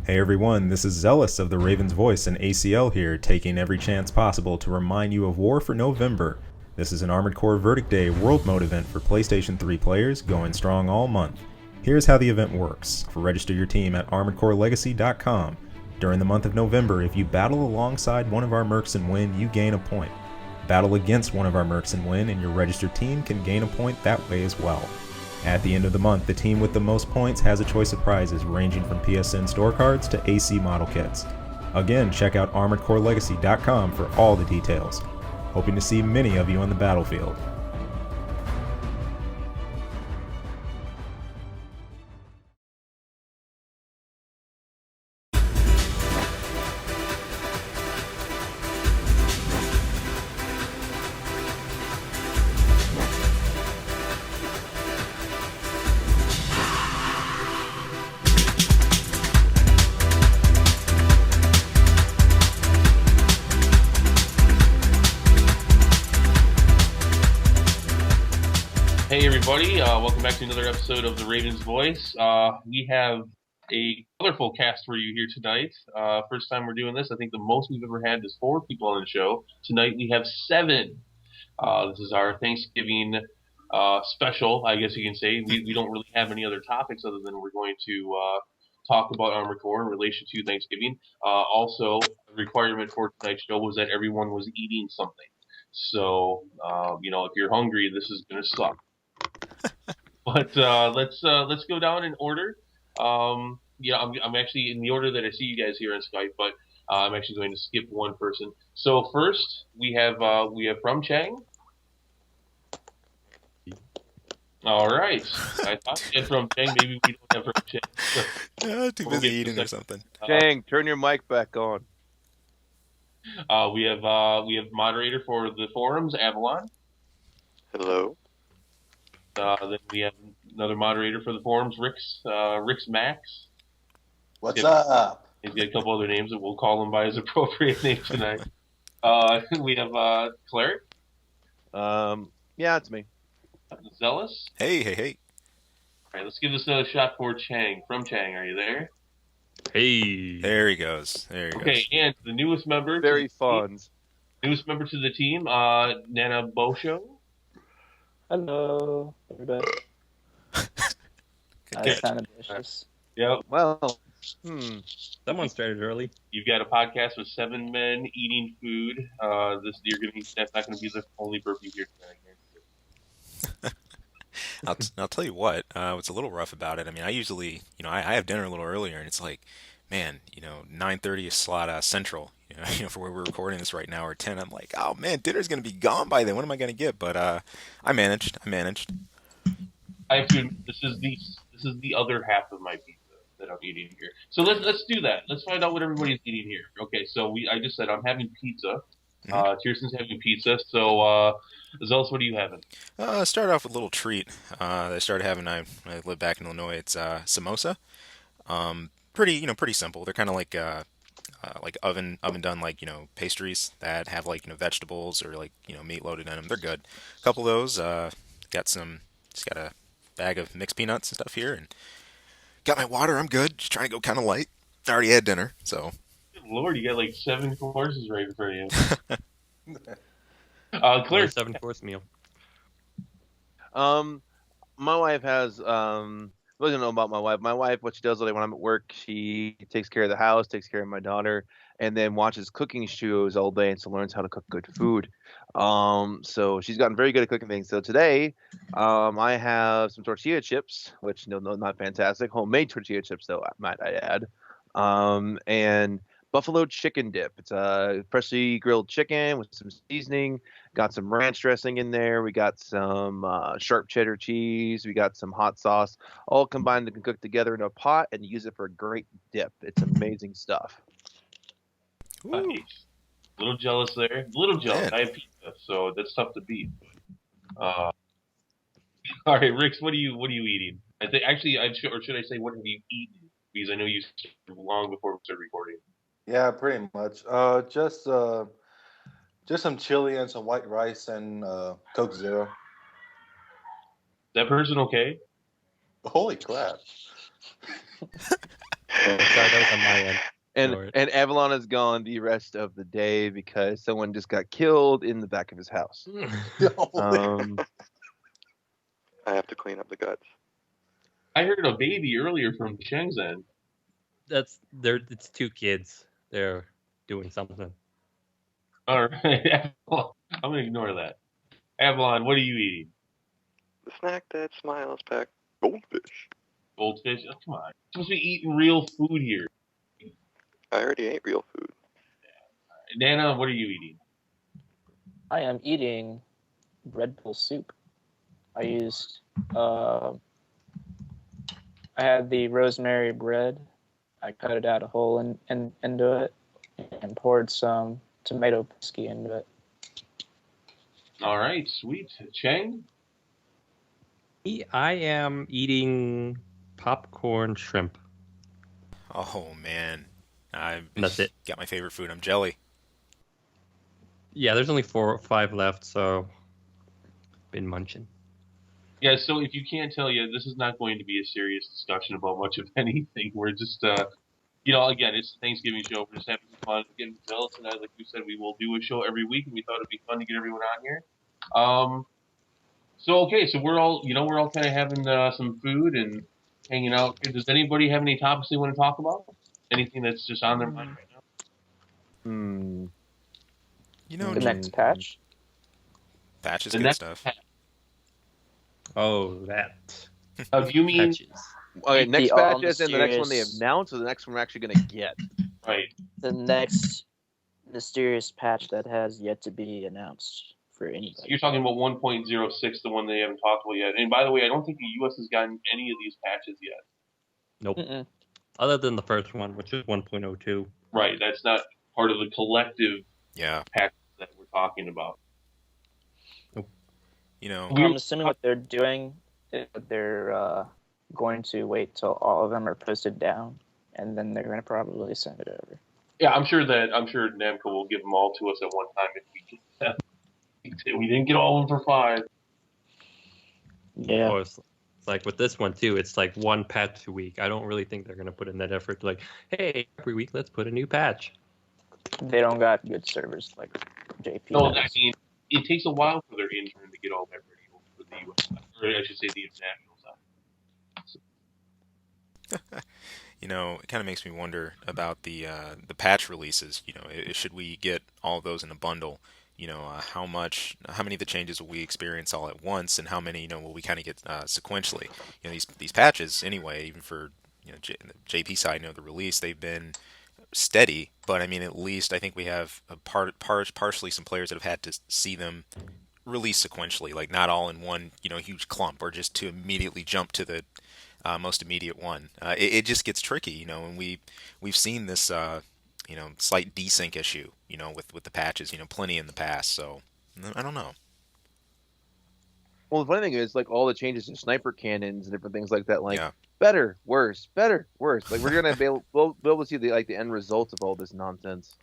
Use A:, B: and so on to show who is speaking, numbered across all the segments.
A: Hey everyone, this is Zealous of the Ravensvoice and ACL here, taking every chance possible to remind you of War for November. This is an Armored Core Verdict Day World Mode event for PlayStation 3 players, going strong all month. Here's how the event works. Register your team at ArmoredCoreLegacy.com. During the month of November, if you battle alongside one of our mercs and win, you gain a point. Battle against one of our mercs and win, and your registered team can gain a point that way as well. At the end of the month, the team with the most points has a choice of prizes ranging from PSN store cards to AC model kits. Again, check out ArmoredCoreLegacy.com for all the details. Hoping to see many of you on the battlefield.
B: Hey everybody, welcome back to another episode of the Ravens Voice. We have a colorful cast for you here tonight. First time we're doing this. I think the most we've ever had is 4 people on the show. Tonight we have 7. This is our Thanksgiving special, I guess you can say. We don't really have any other topics other than we're going to talk about Armored Core in relation to Thanksgiving. Also, a requirement for tonight's show was that everyone was eating something. So, if you're hungry, this is going to suck. But let's go down in order. I'm actually in the order that I see you guys here on Skype, but I'm actually going to skip one person. So first we have from Chang. All right, I thought we had from Chang. Maybe we don't have from Chang. So
A: Too busy eating or something.
C: Chang, turn your mic back on.
B: We have moderator for the forums, Avalon.
D: Hello.
B: Then we have another moderator for the forums, Rick's Max.
D: What's up?
B: He's got a couple other names that we'll call him by his appropriate name tonight. We have Claire.
C: Yeah, it's me.
B: Zealous.
A: Hey.
B: All right, let's give this another shot for Chang. From Chang, are you there?
E: Hey.
A: There he goes.
B: Okay, and the newest member.
C: Very fun.
B: Newest member to the team, Nana Bosho.
F: Hello, everybody. I sound ambitious.
B: Yep.
C: Well,
E: Someone started early.
B: You've got a podcast with 7 men eating food. That's not gonna be the only burp you hear tonight.
A: I'll tell you what, what's a little rough about it, I mean, I usually, I have dinner a little earlier, and it's like, man, 9:30 is slot Central, for where we're recording this right now, or 10, I'm like, oh man, dinner's going to be gone by then, what am I going to get? But I managed.
B: I have to admit, this is the other half of my pizza that I'm eating here. So let's do that. Let's find out what everybody's eating here. Okay, so I just said I'm having pizza. Tierson's having pizza. So Zealous, what are you having?
A: Started off with a little treat. I started having, I live back in Illinois, it's samosa. Pretty simple. They're kind of like oven done, like, pastries that have, like, vegetables or, like, meat loaded in them. They're good. A couple of those. Just got a bag of mixed peanuts and stuff here, and got my water. I'm good. Just trying to go kind of light. I already had dinner, so.
B: Good Lord, you got like 7 courses right in front of you. Claire,
E: 7-course meal.
C: my wife has what do you know about my wife? My wife, what she does when I'm at work, she takes care of the house, takes care of my daughter, and then watches cooking shows all day, and so learns how to cook good food. So she's gotten very good at cooking things. So today, I have some tortilla chips, which no, not fantastic, homemade tortilla chips, though, might I add, and buffalo chicken dip. It's a freshly grilled chicken with some seasoning. Got some ranch dressing in there. We got some sharp cheddar cheese. We got some hot sauce, all combined and cooked together in a pot and use it for a great dip. It's amazing stuff.
B: nice. A little jealous there. A little jealous.
A: Man.
B: I have pizza, so that's tough to beat. All right, Rix, what are you eating? I think actually, should I say what have you eaten? Because I know you started long before we started recording.
D: Yeah, pretty much. Just some chili and some white rice and Coke Zero.
B: Is that person okay?
D: Holy crap!
E: Sorry, that was on my end.
C: And
E: Ignore it.
C: and Avalon is gone the rest of the day because someone just got killed in the back of his house. Um,
F: I have to clean up the guts.
B: I heard a baby earlier from Shenzhen.
E: It's two kids. They're doing something.
B: All right, I'm gonna ignore that. Avalon, what are you eating?
F: The snack that smiles back. Goldfish.
B: Goldfish? Oh, come on, you're supposed to be eating real food here.
F: I already ate real food.
B: Nana, what are you eating?
G: I am eating Red Bull soup. I used, I had the rosemary bread. I cut it out a hole into it and poured some tomato whiskey into it.
B: All right, sweet. Cheng?
E: I am eating popcorn shrimp.
A: Oh man, I've
E: And that's it.
A: got my favorite food. I'm jelly.
E: Yeah, there's only 4 or 5 left, so been munching.
B: Yeah, so if you can't tell yet, this is not going to be a serious discussion about much of anything. We're just, again, it's the Thanksgiving show. We're just having some fun, getting jealous, and like we said, we will do a show every week, and we thought it'd be fun to get everyone on here. So we're all kind of having some food and hanging out. Does anybody have any topics they want to talk about? Anything that's just on their mind right now?
A: You know,
G: The next patch.
A: patch is
B: The
A: good
B: next
A: stuff.
B: patch.
E: Oh, that.
B: Do you mean
E: Patches.
C: okay, next
G: The
C: patch is in the next one they
G: mysterious-
C: announced, or the next one we're actually gonna get.
B: right?
G: The next mysterious patch that has yet to be announced for anybody.
B: You're talking about 1.06, the one they haven't talked about yet. And by the way, I don't think the U.S. has gotten any of these patches yet.
E: Nope.
G: Mm-mm.
E: Other than the first one, which is 1.02.
B: Right, that's not part of the collective
A: Yeah,
B: patch that we're talking about.
A: you know,
G: I'm assuming what they're doing is that they're going to wait till all of them are posted down, and then they're going to probably send it over.
B: Yeah, I'm sure Namco will give them all to us at one time if we get them. We didn't get all of them for 5.
G: Yeah.
E: Or it's like with this one too, it's like one patch a week. I don't really think they're gonna put in that effort to like, hey, every week let's put a new patch.
G: They don't got good servers like JP.
B: No,
G: does.
B: I mean, it takes a while for their intern to get all that ready for the U.S. side, or I should say the international side.
A: you know, it kind of makes me wonder about the patch releases. You know, should we get all of those in a bundle? You know, how many of the changes will we experience all at once, and how many, will we kind of get sequentially? You know, these patches anyway, even for the JP side, the release, they've been steady, but I mean, at least I think we have partially some players that have had to see them release sequentially, like not all in one, huge clump, or just to immediately jump to the most immediate one. It just gets tricky, and we've seen this, slight desync issue, with the patches, plenty in the past. So I don't know.
C: Well, the funny thing is, like all the changes to sniper cannons and different things like that, like
A: Yeah.
C: better, worse, better, worse. Like we're gonna we'll be able to see the end results of all this nonsense.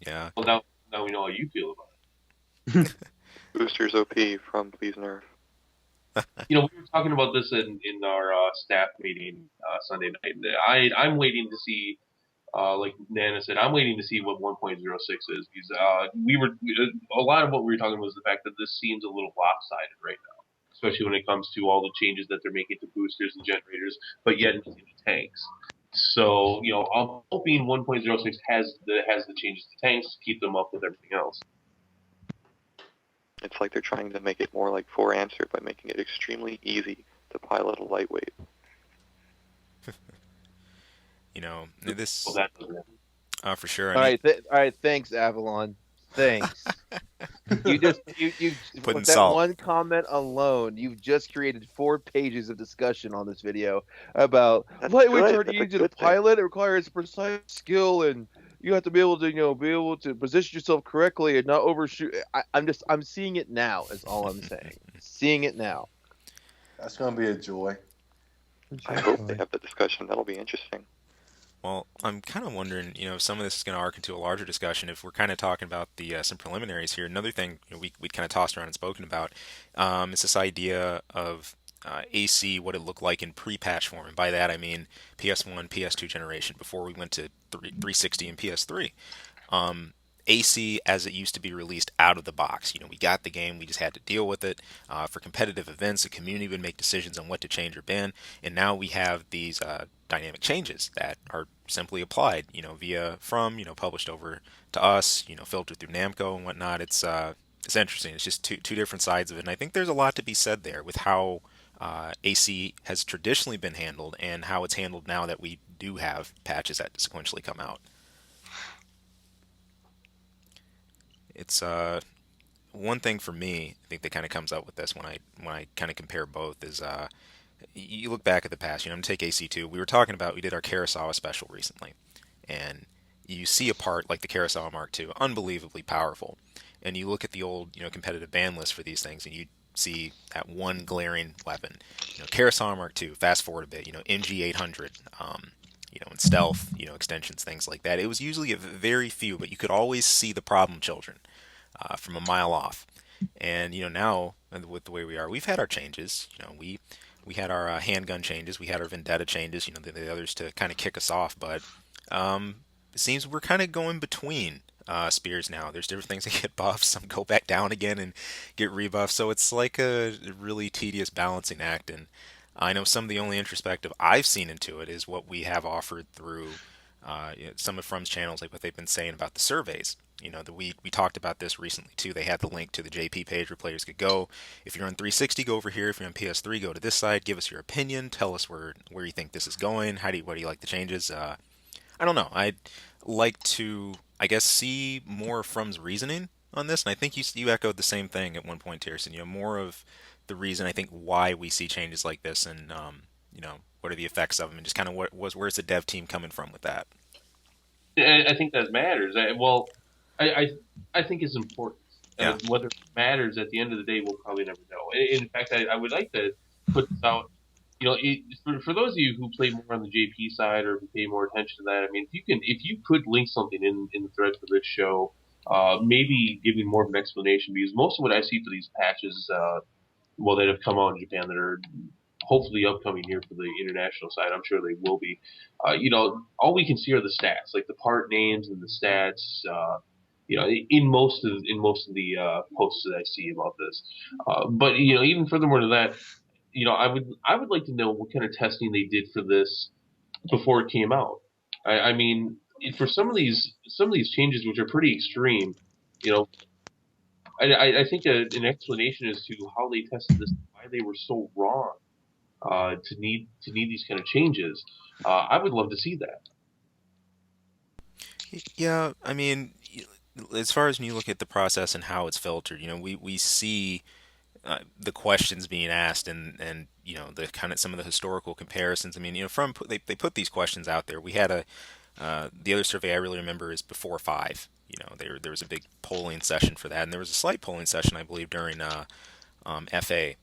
A: Yeah.
B: Well, now we know how you feel about it.
F: Boosters OP from Please Nerf.
B: We were talking about this in our staff meeting Sunday night. I'm waiting to see, like Nana said, I'm waiting to see what 1.06 is, because a lot of what we were talking about was the fact that this seems a little lopsided right now, especially when it comes to all the changes that they're making to boosters and generators, but yet missing the tanks. So, I'm hoping 1.06 has the changes to tanks to keep them up with everything else.
F: It's like they're trying to make it more like 4-Answer by making it extremely easy to pilot a lightweight.
A: This
B: Well, that doesn't
A: for sure.
C: All right, thanks, Avalon. Thanks. you
A: Putting
C: with that
A: salt.
C: one comment alone, you've just created 4 pages of discussion on this video about
F: That's
C: lightweights
F: good.
C: aren't
F: That's a
C: easy to
F: good thing.
C: pilot. It requires precise skill, and you have to be able to position yourself correctly and not overshoot. I'm seeing it now. Is all I'm saying. Seeing it now.
D: That's gonna be a joy.
F: I hope they have the discussion. That'll be interesting.
A: Well, I'm kind of wondering, if some of this is going to arc into a larger discussion. If we're kind of talking about the some preliminaries here, another thing we kind of tossed around and spoken about is this idea of AC what it looked like in pre-patch form. And by that I mean PS1, PS2 generation before we went to 360 and PS3. AC as it used to be released out of the box. We got the game, we just had to deal with it. For competitive events, the community would make decisions on what to change or ban, and now we have these dynamic changes that are simply applied, via published over to us, filtered through Namco and whatnot. It's interesting. It's just two different sides of it, and I think there's a lot to be said there with how AC has traditionally been handled and how it's handled now that we do have patches that sequentially come out. It's one thing for me, I think that kind of comes up with this when I kind of compare both is you look back at the past. I'm gonna take AC2. We did our Kurosawa special recently, and you see a part like the Kurosawa Mark II, unbelievably powerful, and you look at the old competitive ban list for these things, and you see that one glaring weapon. Kurosawa Mark II. Fast forward a bit, MG800. And stealth, extensions, things like that. It was usually a very few, but you could always see the problem children from a mile off. And now with the way we are, we've had our changes. We had our handgun changes, we had our Vendetta changes. The others to kind of kick us off, but it seems we're kind of going between spears now. There's different things that get buffed, some go back down again and get rebuffed. So it's like a really tedious balancing act, and I know some of the only introspective I've seen into it is what we have offered through some of From's channels, like what they've been saying about the surveys. We talked about this recently too. They had the link to the JP page where players could go. If you're on 360, go over here. If you're on PS3, go to this side. Give us your opinion. Tell us where you think this is going. What do you like the changes? I don't know. I'd like to, I guess, see more of From's reasoning on this, and I think you echoed the same thing at one point, Tierson. More of the reason I think why we see changes like this, and what are the effects of them, and just kind of where's the dev team coming from with that.
B: I think that matters. I think it's important.
A: Yeah.
B: Whether it matters at the end of the day, we'll probably never know. In fact, I would like to put this out. For those of you who play more on the JP side or who pay more attention to that, I mean, if you could link something in the thread for this show, maybe giving more of an explanation, because most of what I see for these patches, that have come out in Japan that are hopefully upcoming here for the international side, I'm sure they will be. All we can see are the stats, like the part names and the stats. In most of the posts that I see about this. But even furthermore to that, I would like to know what kind of testing they did for this before it came out. I mean, for some of these changes, which are pretty extreme, I think an explanation as to how they tested this, why they were so wrong to need these kind of changes. I would love to see that.
A: Yeah, I mean, as far as when you look at the process and how it's filtered, we see the questions being asked, and the kind of some of the historical comparisons. I mean, they put these questions out there. We had the other survey I really remember is before 5. There was a big polling session for that, and there was a slight polling session, I believe, during FA.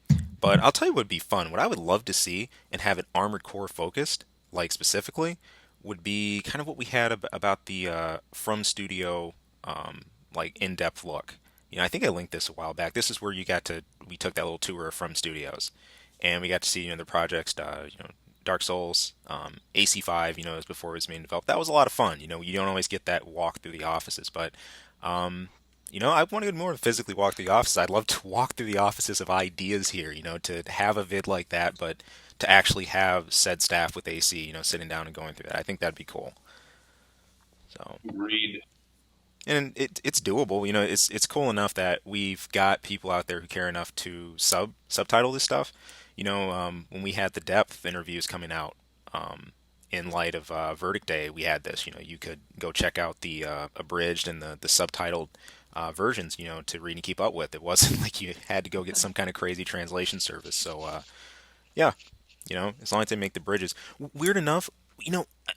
A: But I'll tell you what would be fun. What I would love to see and have it Armored Core focused, like specifically, would be kind of what we had about the From Studio like in-depth look. I think I linked this a while back. This is where we took that little tour of From Studios, and we got to see the projects, Dark Souls, AC5, as before it was being developed. That was a lot of fun. You don't always get that walk through the offices, but I want to get more to physically walk through the offices. I'd love to walk through the offices of ideas here, to have a vid like that, but to actually have said staff with AC, sitting down and going through that. I think that'd be cool. So.
B: Agreed.
A: And it's doable. It's cool enough that we've got people out there who care enough to subtitle this stuff. When we had the depth interviews coming out, in light of Verdict Day, we had this. You could go check out the abridged and the subtitled versions, to read and keep up with. It wasn't like you had to go get some kind of crazy translation service. So, yeah, as long as they make the bridges. Weird enough,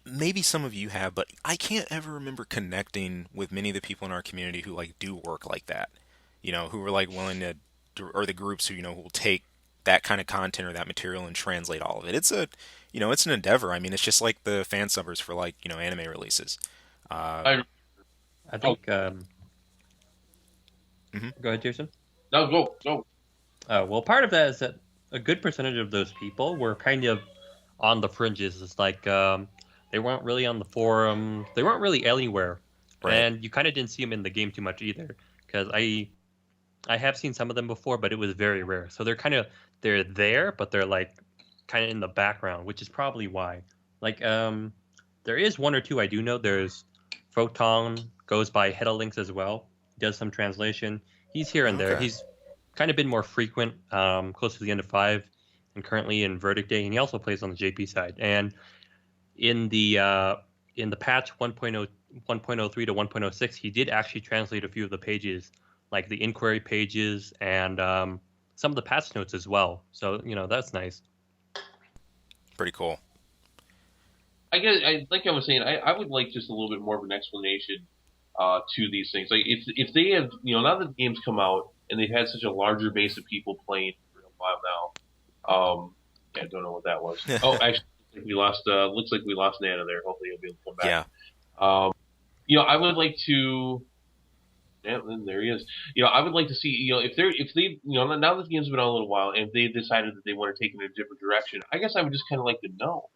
A: maybe some of you have, but I can't ever remember connecting with many of the people in our community who do work like that. Who are willing to, or the groups who who will take that kind of content or that material and translate all of it. It's it's an endeavor. I mean, it's just like the fan subbers for anime releases.
E: I think. Go ahead, Jason.
B: No, go.
E: Well, part of that is that a good percentage of those people were kind of on the fringes. It's like they weren't really on the forum. They weren't really anywhere,
A: Right.
E: and you kind of didn't see them in the game too much either. Because I have seen some of them before, but it was very rare. So they're there, but they're like kind of in the background, which is probably why. Like there is one or two I do know. There's Photon goes by Hedalinks as well. Does some translation. He's here and there.
A: Okay.
E: He's kind of been more frequent, close to the end of 5, and currently in Verdict Day, and he also plays on the JP side. And in the patch 1.0, 1.03 to 1.06, he did actually translate a few of the pages, like the inquiry pages and some of the patch notes as well. So that's nice.
A: Pretty cool.
B: I guess, like I was saying, I would like just a little bit more of an explanation to these things. Like if they have, now that the game's come out and they've had such a larger base of people playing for a while now. I don't know what that was. Oh, actually, we lost. Looks like we lost Nana there. Hopefully, he'll be able to come back.
A: Yeah.
B: I would like to. Yeah, there he is. I would like to see. If they, now that the game's been out a little while, and if they decided that they want to take it in a different direction, I guess I would just kind of like to know.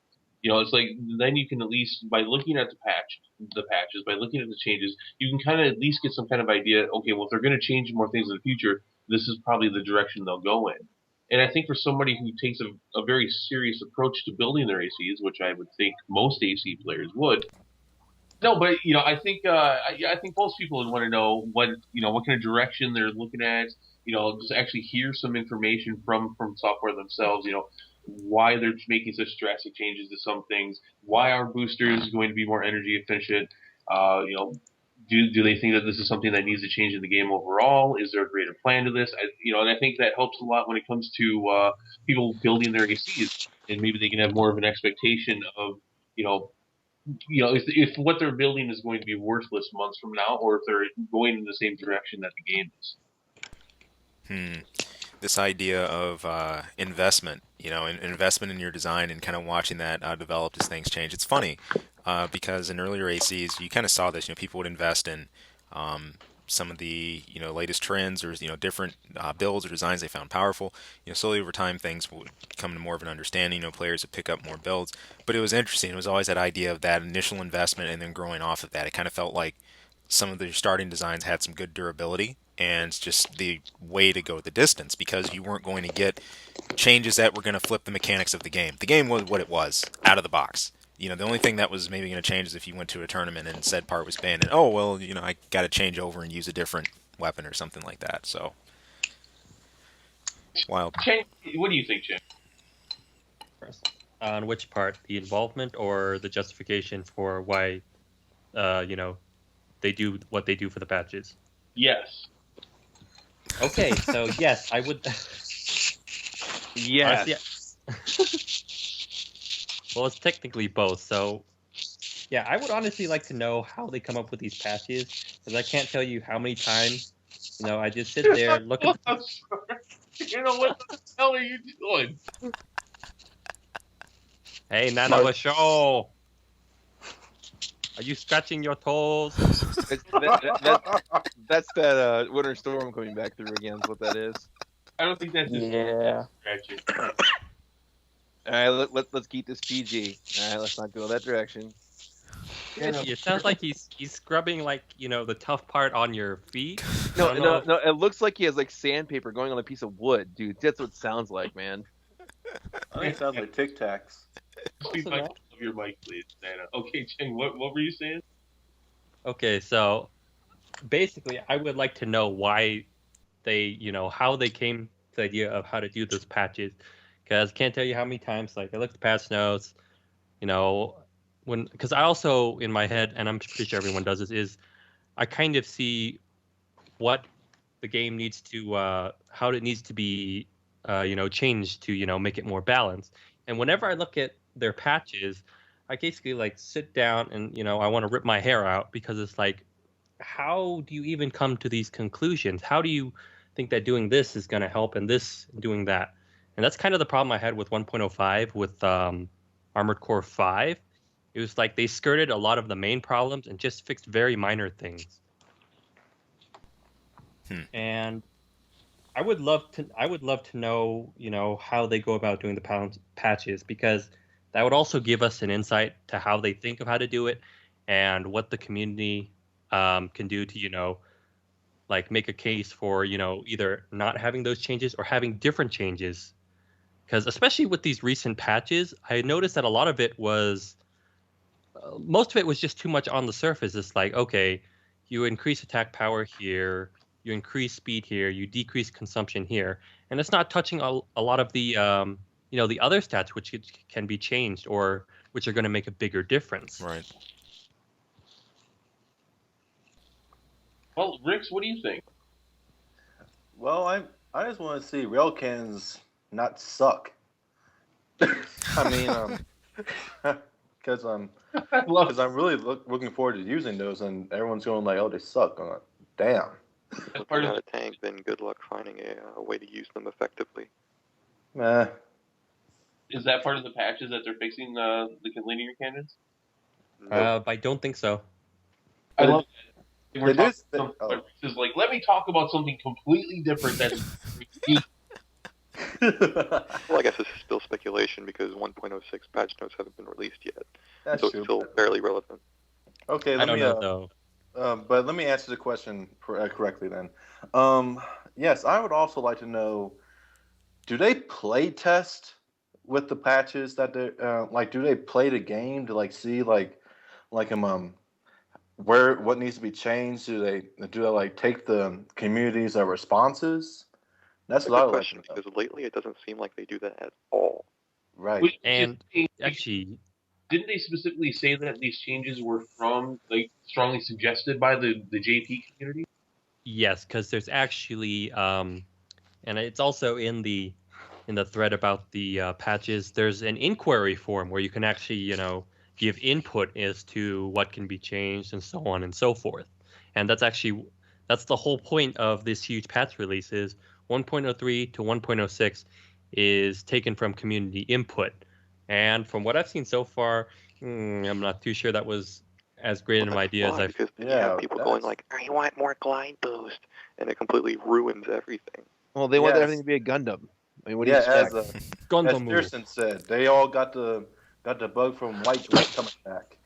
B: It's like then you can at least by looking at the patches, by looking at the changes, you can kind of at least get some kind of idea. Okay, well, if they're going to change more things in the future, this is probably the direction they'll go in. And I think for somebody who takes a very serious approach to building their ACs, which I would think most AC players would. No, but I think I think most people would want to know what kind of direction they're looking at. Just actually hear some information from software themselves. Why they're making such drastic changes to some things. Why are boosters going to be more energy efficient? Do they think that this is something that needs to change in the game overall? Is there a greater plan to this? And I think that helps a lot when it comes to people building their ACs, and maybe they can have more of an expectation of if what they're building is going to be worthless months from now, or if they're going in the same direction that the game is.
A: This idea of investment, investment in your design and kind of watching that develop as things change. It's funny because in earlier ACs, you kind of saw this. People would invest in some of the latest trends or different builds or designs they found powerful. Slowly over time, things would come to more of an understanding. Players would pick up more builds. But it was interesting. It was always that idea of that initial investment and then growing off of that. It kind of felt like some of the starting designs had some good durability, and it's just the way to go the distance because you weren't going to get changes that were going to flip the mechanics of the game. The game was what it was out of the box. The only thing that was maybe going to change is if you went to a tournament and said part was banned, and I got to change over and use a different weapon or something like that. So, wild.
B: Chen, what do you think, Chen?
E: On which part, the involvement or the justification for why, they do what they do for the patches?
B: Yes.
E: Okay, so yes, I would.
C: Yes.
E: Well, it's technically both. So, yeah, I would honestly like to know how they come up with these patches, because I can't tell you how many times, I just sit there and look at.
B: What the hell are you doing?
E: Hey, Nana, a show. Are you scratching your toes?
C: That's that winter storm coming back through again. Is what that is.
B: I don't think that's just scratching.
C: All right, let's keep this PG. All right, let's not go that direction.
E: It sounds like he's scrubbing the tough part on your feet.
C: No. It looks like he has sandpaper going on a piece of wood, dude. That's what it sounds like, man.
D: I think it sounds like Tic Tacs.
B: Please mic of your mic, please, Nana. Okay, Chen, what were you saying?
E: Okay, so basically, I would like to know why they, how they came to the idea of how to do those patches. Because I can't tell you how many times, I looked at patch notes, because I also, in my head, and I'm pretty sure everyone does this, is I kind of see what the game needs to, how it needs to be, changed to, make it more balanced. And whenever I look at their patches, I basically, sit down and, I want to rip my hair out because it's how do you even come to these conclusions? How do you think that doing this is going to help and this doing that? And that's kind of the problem I had with 1.05 with Armored Core 5. It was they skirted a lot of the main problems and just fixed very minor things. And I would love to know, how they go about doing the patches, because that would also give us an insight to how they think of how to do it and what the community can do to, like make a case for, either not having those changes or having different changes. Because especially with these recent patches, I noticed that a lot of it was, most of it was just too much on the surface. It's like, okay, you increase attack power here, you increase speed here, you decrease consumption here, and it's not touching a lot of the, the other stats which can be changed or which are going to make a bigger difference.
H: Right.
B: Well, Rix, what do you think?
D: Well, I just want to see railcans not suck. I mean, because
B: I love
D: because I'm really looking forward to using those, and everyone's going like, "Oh, they suck." I'm like, damn.
F: If
B: part
F: you're
B: of
F: not a tank, then good luck finding a way to use them effectively.
D: Meh.
B: Is that part of the patches that they're fixing the linear cannons?
E: I don't think so.
B: I love that. We're
D: It
B: talking
D: is-
B: about
D: oh.
B: Rix is like, let me talk about something completely different that's
F: Well, I guess this is still speculation because 1.06 patch notes haven't been released yet,
D: That's
F: so
D: true.
F: it's still fairly relevant.
D: Okay,
E: I
D: let
E: don't
D: me.
E: know though.
D: But let me answer the question correctly then. Yes, I would also like to know: do they play test with the patches that they like? Do they play the game to like see like where what needs to be changed? Do they like take the community's responses? That's
F: That's a
D: what I
F: good
D: would like
F: question
D: to know.
F: because lately it doesn't seem like they do that at all.
D: Right.
B: Which
E: And
B: is-
E: actually,
B: didn't they specifically say that these changes were from strongly suggested by the JP community?
E: yes, because there's actually, and it's also in the thread about the patches. There's an inquiry form where you can actually, give input as to what can be changed and so on and so forth. And that's the whole point of this huge patch release is 1.03 to 1.06 is taken from community input. And from what I've seen so far, I'm not too sure that was as great
F: Well,
E: an
F: that's
E: idea as
F: flawed
E: I've.
F: because then you
D: Yeah,
F: have people going
D: that's-
F: like, "I want more glide boost," and it completely ruins everything.
C: Well, they want
D: Yes.
C: everything to be a Gundam. I mean, what do
D: Yeah,
C: you expect?
D: as
E: Gundam
D: Pearson said, they all got the bug from White Drake coming back.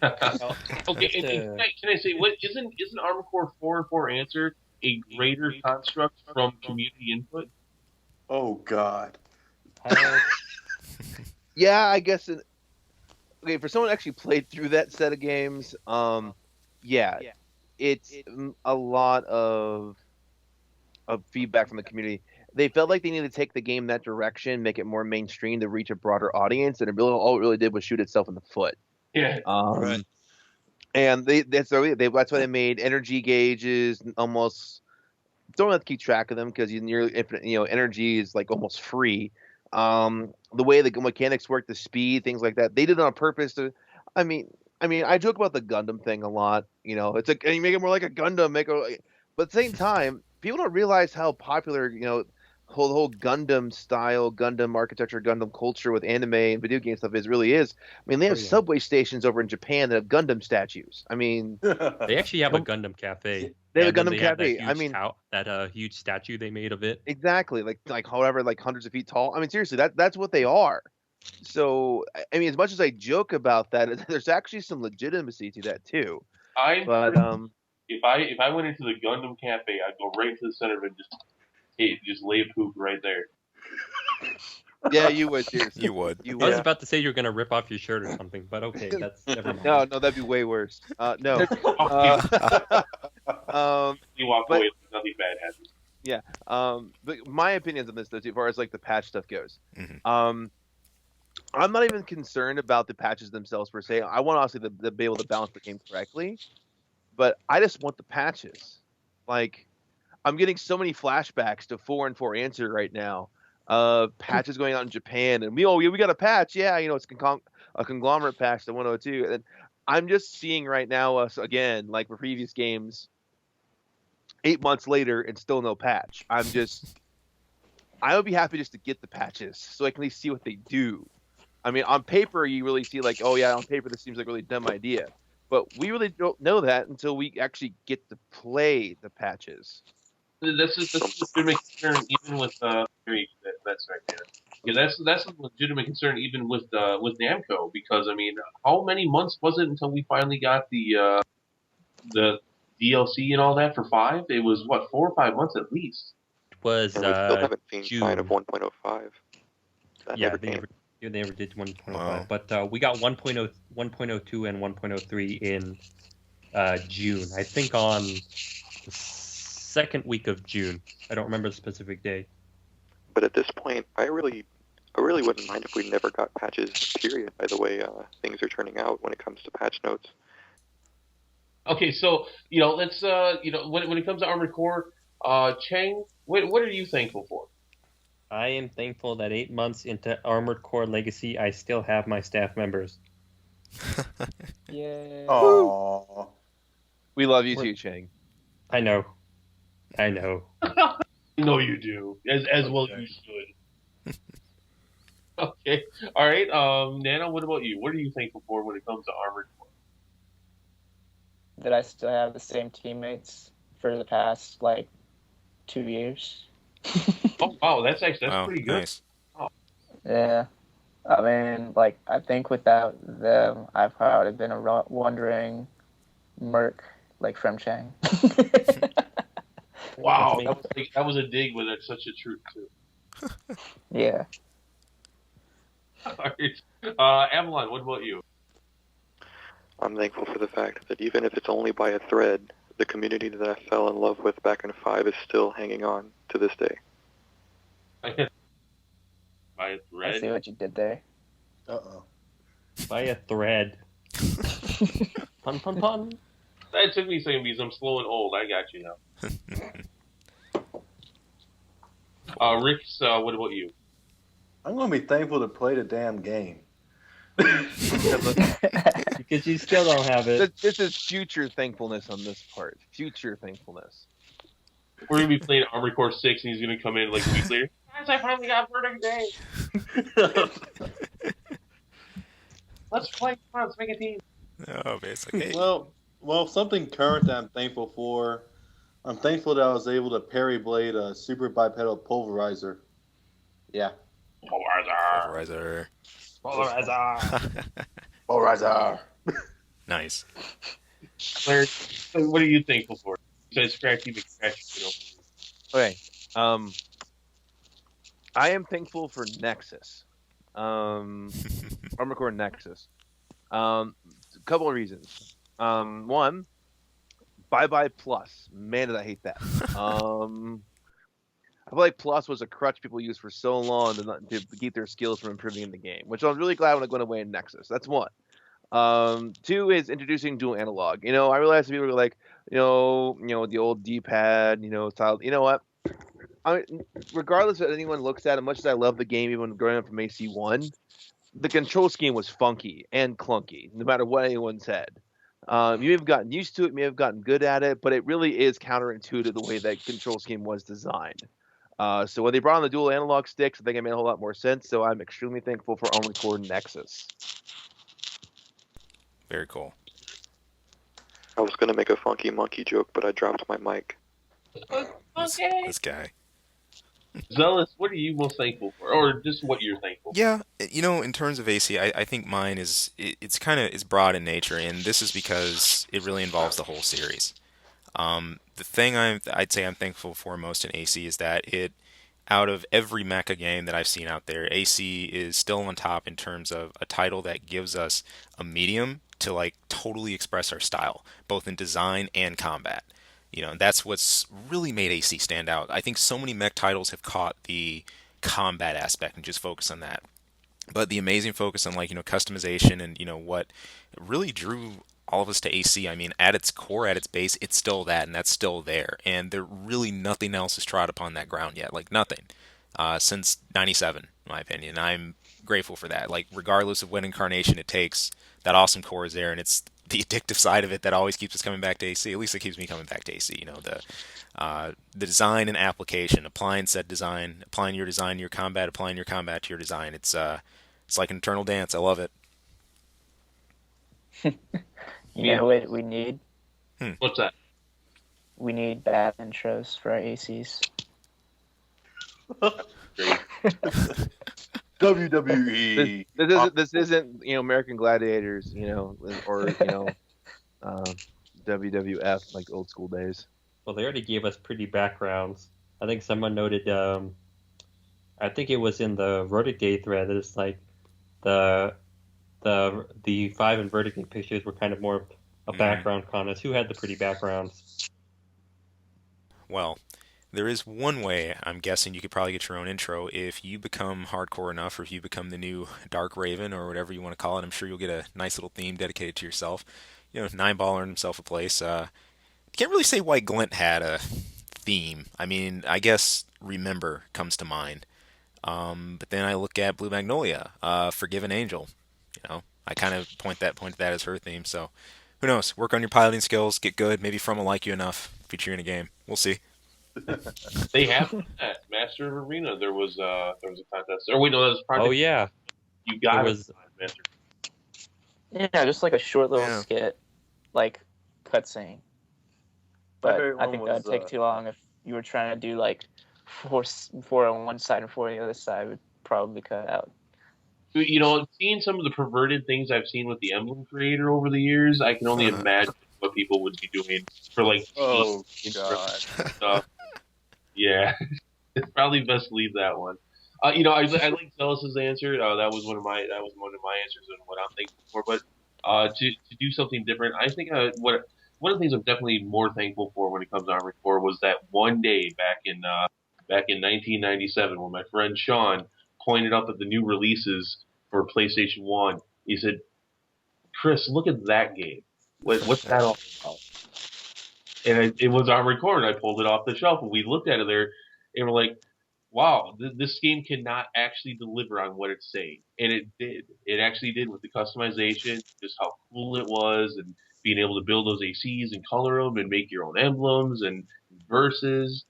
B: Okay, and can I say, what isn't Armored Core 4 and 4 Answer a greater construct from community input?
D: Oh God.
C: Yeah, I guess. Okay, for someone who actually played through that set of games, yeah, it's a lot of feedback from the community. They felt like they needed to take the game that direction, make it more mainstream to reach a broader audience, and all it really did was shoot itself in the foot.
B: Yeah.
H: Right.
C: And that's why they made energy gauges almost don't have to keep track of them because you nearly infinite. Energy is like almost free. The way the mechanics work, the speed, things like that, they did it on purpose. I mean, I joke about the Gundam thing a lot. It's like, and you make it more like a Gundam, but at the same time, people don't realize how popular the whole Gundam style, Gundam architecture, Gundam culture with anime and video game stuff really is. I mean, they have
E: Oh, yeah.
C: subway stations over in Japan that have Gundam statues. I mean,
E: They actually have a Gundam cafe.
C: They have
E: And
C: a
E: then
C: Gundam
E: they have
C: cafe.
E: That
C: I
E: huge
C: mean,
E: that huge statue they made of it.
C: exactly, like however, like hundreds of feet tall. I mean, seriously, that's what they are. So, I mean, as much as I joke about that, there's actually some legitimacy to that too. But
B: If I went into the Gundam Cafe, I'd go right to the center of it, just lay a poop right there.
C: yeah, you would seriously.
H: You would.
C: You
E: I was
C: would.
E: about to say you were gonna rip off your shirt or something, but okay, that's never mind.
C: No, that'd be way worse. No.
B: You walk
C: but-
B: away, nothing bad happens.
C: But my opinions on this, though, as far as like the patch stuff goes,
H: Mhm.
C: I'm not even concerned about the patches themselves per se. I want honestly to be able to balance the game correctly, but I just want the patches. Like, I'm getting so many flashbacks to 4 and 4 Answer right now. Patches going out in Japan, and we got a patch. Yeah, it's a conglomerate patch to 102, and I'm just seeing right now us again like for previous games. 8 months later and still no patch. I would be happy just to get the patches so I can at least see what they do. I mean, on paper, you really see like, oh yeah, on paper this seems like a really dumb idea, but we really don't know that until we actually get to play the patches.
B: That's a legitimate concern, even with that's right there. Yeah, that's a legitimate concern, even with Namco, because I mean, how many months was it until we finally got the DLC and all that for 5? It was what, 4 or 5 months at least.
E: It was
F: And we still haven't seen sign of
E: June.
F: 1.05. That
E: Yeah,
F: never
E: they
F: came.
E: never did 1.05,
A: Wow.
E: but we got 1.0, 1.02 and 1.03 in June. I think on the second week of June. I don't remember the specific day.
F: But at this point, I really wouldn't mind if we never got patches. Period. By the way, things are turning out when it comes to patch notes.
B: Okay, so let's when it comes to Armored Core, Cheng, what are you thankful for?
E: I am thankful that 8 months into Armored Core Legacy, I still have my staff members.
G: Yeah.
D: Aww.
C: We love you too, Chang.
E: I know.
B: I know you do, as well you should. Okay, all right. Nana, what about you? What are you thankful for when it comes to Armored Core?
G: That I still have the same teammates for the past 2 years.
B: Oh wow, that's
A: Wow,
B: pretty good.
A: nice.
G: Yeah. I mean, I think without them, I probably been a wandering merc from Chang.
B: Wow,
E: That's
B: that was a dig, but that's such a truth too.
G: Yeah.
B: All right. Avalon, what about you?
F: I'm thankful for the fact that even if it's only by a thread, the community that I fell in love with back in 5 is still hanging on to this day.
B: By a
G: I
B: thread.
G: see what you did there.
D: Uh-oh.
E: by a thread. Pun, pun, pun.
B: That took me a second because I'm slow and old. I got you now. Rick's, what about you?
D: I'm going to be thankful to play the damn game.
E: Because you still don't have it.
C: This is future thankfulness on this part. Future thankfulness.
B: We're going to be playing Armored Core 6, and he's going to come in like a week later. Guys, I finally got Verdict Day. Let's play. Come on, let's make a team.
A: Oh, basically.
D: Well, something current that I'm thankful for. I'm thankful that I was able to parry blade a super bipedal pulverizer. Yeah.
B: Polarizer.
A: Polarizer.
D: Pulverizer.
A: Nice.
B: Claire, what are you thankful for? You said scratchy McScratchy.
C: Okay. I am thankful for Nexus. Armored Core Nexus. A couple of reasons. One, bye Plus. Man, did I hate that. I feel like Plus was a crutch people used for so long to keep their skills from improving in the game, which I was really glad when it went away in Nexus. That's one. Two is introducing dual analog. I realized people were like, the old D-pad, style. You know what? Regardless of what anyone looks at, as much as I love the game, even growing up from AC1, the control scheme was funky and clunky, no matter what anyone said. You may have gotten used to it, may have gotten good at it, but it really is counterintuitive the way that control scheme was designed. So when they brought on the dual analog sticks, I think it made a whole lot more sense. So I'm extremely thankful for Armored Core Nexus.
A: Very cool.
F: I was gonna make a funky monkey joke, but I dropped my mic.
A: This guy.
B: Zealous, what are you most thankful for? Or just what you're thankful for?
A: Yeah, in terms of AC, I think mine it's broad in nature, and this is because it really involves the whole series. The thing I'd say I'm thankful for most in AC is that out of every mecha game that I've seen out there, AC is still on top in terms of a title that gives us a medium to totally express our style, both in design and combat. That's what's really made AC stand out. I think so many mech titles have caught the combat aspect and just focus on that. But the amazing focus on customization and what really drew all of us to AC, I mean, at its core, at its base, it's still that, and that's still there. And there really nothing else has trod upon that ground yet, nothing, since '97, in my opinion. I'm grateful for that. Regardless of what incarnation it takes, that awesome core is there, and it's the addictive side of it that always keeps us coming back to AC. At least it keeps me coming back to AC. The design and application, applying said design, applying your design to your combat, applying your combat to your design. It's like an eternal dance. I love it.
G: You know what we need?
B: What's that?
G: we need bad intros for our ACs.
B: Great.
D: WWE.
C: This isn't American Gladiators, or WWF like old school days.
E: Well, they already gave us pretty backgrounds. I think someone noted, I think it was in the Verdict Day thread, that it's like the 5 and Verdict Day pictures were kind of more a background contest. Who had the pretty backgrounds?
A: Well, there is one way I'm guessing you could probably get your own intro if you become hardcore enough, or if you become the new Dark Raven or whatever you want to call it. I'm sure you'll get a nice little theme dedicated to yourself. Nine Ball earned himself a place. Can't really say why Glint had a theme. I mean, I guess Remember comes to mind. But then I look at Blue Magnolia, Forgiven Angel. I kind of point that as her theme. So who knows? Work on your piloting skills, get good. Maybe From will like you enough, feature you in a game. We'll see.
B: They have that Master of Arena. There was a contest. Or wait, no, that was Project.
E: Oh yeah,
B: You got
E: There
B: it.
E: was-
B: Master.
G: Yeah, just like a short little
A: Yeah.
G: skit, like cutscene.
D: My
G: But
D: favorite
G: I
D: one
G: think
D: was,
G: that'd take too long if you were trying to do like four on one side and four on the other side. Would probably cut out.
B: Seeing some of the perverted things I've seen with the emblem creator over the years, I can only imagine what people would be doing for like.
D: Oh
B: cheese and
D: God.
B: stuff. Yeah, it's probably best to leave that one. I like Zealous's answer. That was one of my answers and what I'm thankful for. But to do something different, I think one of the things I'm definitely more thankful for when it comes to Armored Core was that one day back in 1997 when my friend Sean pointed up at the new releases for PlayStation 1. He said, "Chris, look at that game. What's that all about?" And it was Armored Core, and I pulled it off the shelf, and we looked at it there, and we're like, wow, this game cannot actually deliver on what it's saying. And it did. It actually did with the customization, just how cool it was, and being able to build those ACs and color them and make your own emblems and verses.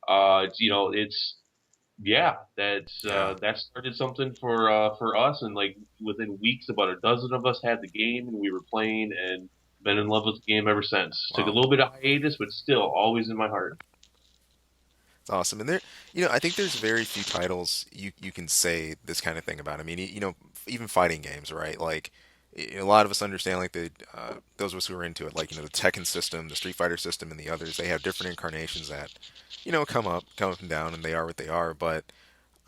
B: That started something for us, and like within weeks, about a dozen of us had the game, and we were playing and been in love with the game ever since. Took a
A: Wow.
B: little bit of hiatus, but still always in my heart.
A: It's awesome. And I think there's very few titles you can say this kind of thing about. I mean, even fighting games, right? Like, a lot of us understand, like, those of us who are into it, like, the Tekken system, the Street Fighter system, and the others, they have different incarnations that, come up and down, and they are what they are. But,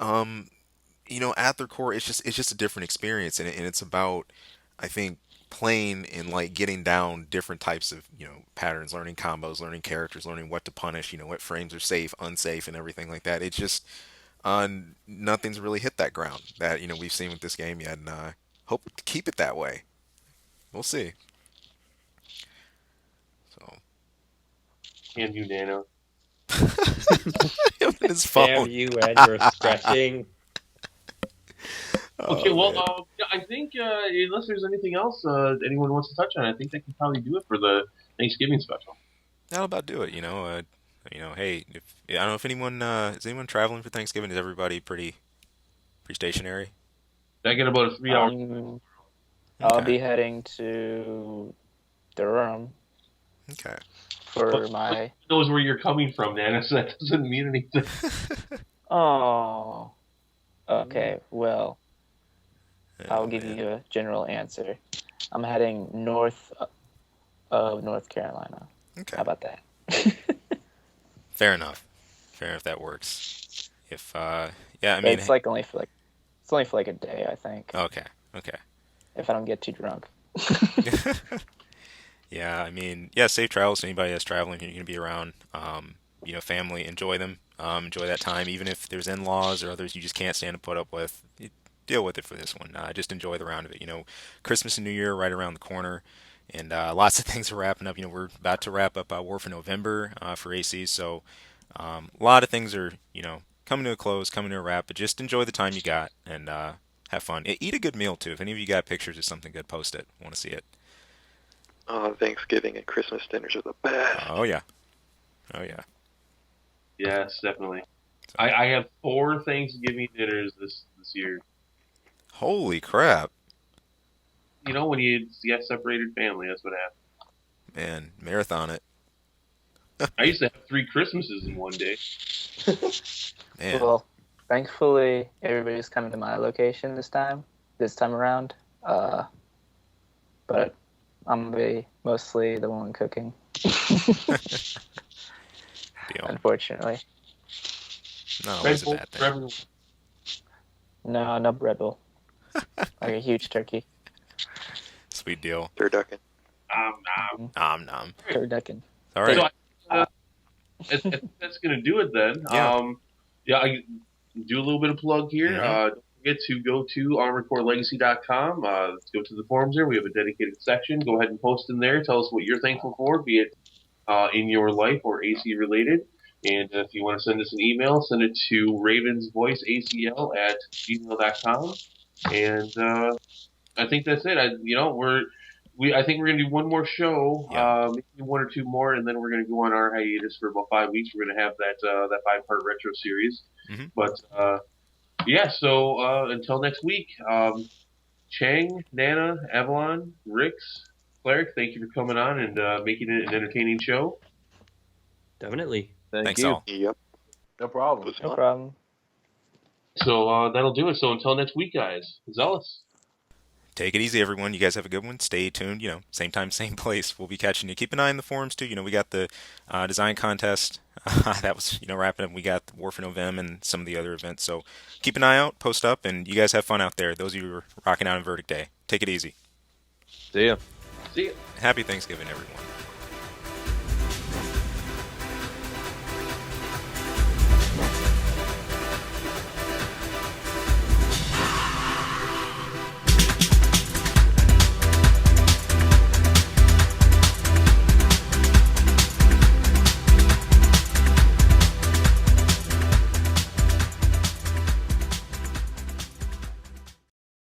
A: at their core, it's just a different experience, and it's about, I think, playing and like getting down different types of patterns, learning combos, learning characters, learning what to punish, what frames are safe, unsafe, and everything like that. It's just nothing's really hit that ground that we've seen with this game yet, and hope to keep it that way. We'll see. So
B: Can you, Nano?
A: him and his
E: Damn
A: phone.
E: you and your scratching.
B: Okay,
A: Oh,
B: well,
A: man.
B: I think unless there's anything else anyone wants to touch on, I think that can probably do it for the Thanksgiving special.
A: That'll about do it. Hey, if I don't know if anyone is anyone traveling for Thanksgiving. Is everybody pretty stationary?
B: I get about a 3 hour.
G: I'll
A: Okay.
G: be heading to Durham
A: Okay.
G: for
B: But-
G: my.
B: Knows where you're coming from, Nana, so that doesn't mean anything.
G: Oh. Okay. Well, I'll
A: Oh,
G: give
A: man.
G: you a general answer. I'm heading north of North Carolina.
A: Okay.
G: How about that?
A: Fair enough. That works. If yeah, I
G: But
A: mean,
G: it's only for like a day, I think,
A: okay.
G: if I don't get too drunk.
A: Yeah, I mean, yeah, safe travels to anybody that's traveling. You're going to be around, family. Enjoy them. Enjoy that time, even if there's in-laws or others you just can't stand to put up with. You deal with it for this one. Just enjoy the round of it. Christmas and New Year right around the corner, and lots of things are wrapping up. We're about to wrap up War for November for AC, so a lot of things are, coming to a close, coming to a wrap. But just enjoy the time you got and have fun. Eat a good meal too. If any of you got pictures of something good, post it. I want to see it.
F: Thanksgiving and Christmas dinners are the best.
A: Oh yeah.
B: Yes, definitely. I have 4 Thanksgiving dinners this year.
A: Holy crap.
B: When you get separated family, that's what happens.
A: Man, marathon it.
B: I used to have 3 Christmases in one day.
H: Man.
G: Well, thankfully, everybody's coming to my location this time around. But I'm gonna be mostly the one cooking,
H: Deal.
G: unfortunately.
H: Not
B: Red
H: always a
B: Bull
H: bad
B: for
H: thing.
B: everyone.
G: No Red Bull. Like a huge turkey.
H: Sweet deal.
F: Turducken.
H: Nom nom.
G: Turducken.
H: All right.
B: So I think that's going to do it then.
H: Yeah.
B: I do a little bit of plug here.
H: Mhm.
B: Don't forget to go to armoredcorelegacy.com. Go to the forums there. We have a dedicated section. Go ahead and post in there. Tell us what you're thankful for, be it in your life or AC related. And if you want to send us an email, send it to RavensVoiceAcl@gmail.com. And I think that's it. I think we're gonna do one more show,
H: Yeah.
B: maybe 1 or 2 more, and then we're gonna go on our hiatus for about 5 weeks. We're gonna have that 5-part retro series.
H: Mhm.
B: But yeah, so until next week, Chang, Nana, Avalon, Rix, Cleric, thank you for coming on and making it an entertaining show.
E: Definitely.
C: Thank
H: Thanks
C: you.
H: all.
F: Yep.
D: No problem.
F: Was
G: No
F: fun.
G: problem.
B: So that'll do it. So until next week, guys. Zealous.
H: Take it easy, everyone. You guys have a good one. Stay tuned. Same time, same place. We'll be catching you. Keep an eye on the forums too. We got the design contest that was wrapping up. We got the War for November and some of the other events. So keep an eye out, post up, and you guys have fun out there. Those of you who are rocking out on Verdict Day, take it easy.
C: See ya.
B: See ya.
H: Happy Thanksgiving, everyone.